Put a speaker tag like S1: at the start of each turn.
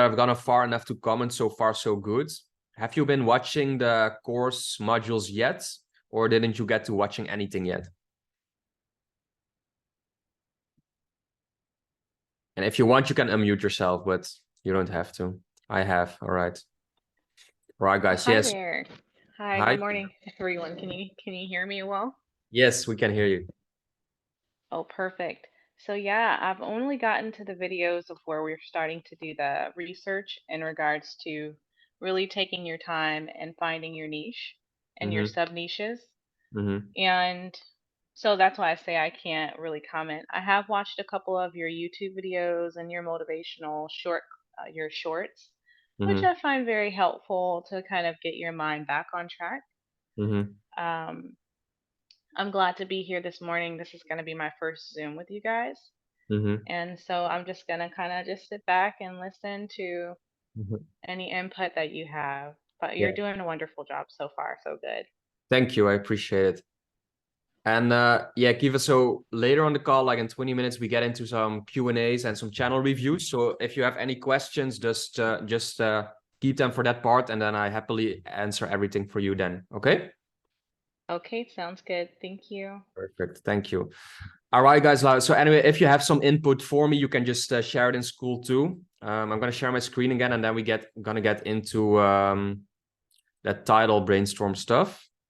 S1: I've gone far enough to comment. So far, so good. Have you been watching the course modules yet? Or didn't you get to watching anything yet? And if you want, you can unmute yourself, but you don't have to. I have. All right. All right, guys.
S2: Hi
S1: Yes.
S2: there. Hi,
S1: Hi.
S2: good morning, everyone. Can you hear me well?
S1: Yes, we can hear you.
S2: Oh, perfect. So yeah, I've only gotten to the videos of where we're starting to do the research in regards to really taking your time and finding your niche and your
S1: Mm-hmm.
S2: sub niches.
S1: Mm-hmm.
S2: And so that's why I say I can't really comment. I have watched a couple of your YouTube videos and your motivational your shorts, which
S1: Mm-hmm.
S2: I find very helpful to kind of get your mind back on track.
S1: Mm-hmm.
S2: Um, I'm glad to be here this morning. This is going to be my first Zoom with you guys.
S1: Mm-hmm.
S2: And so I'm just going to kind of just sit back and listen to
S1: Mm-hmm.
S2: any input that you have. But
S1: Yeah.
S2: you're doing a wonderful job so far. So good.
S1: Thank you. I appreciate it. And yeah, Kiva, so later on the call, like in 20 minutes, we get into some Q&As and some channel reviews. So if you have any questions, just keep them for that part, and then I happily answer everything for you then. Okay?
S2: Okay, sounds good. Thank you.
S1: Perfect. Thank you. All right, guys. So anyway, if you have some input for me, you can just share it in Skool too. I'm going to share my screen again, and then we gonna get into that title brainstorm stuff.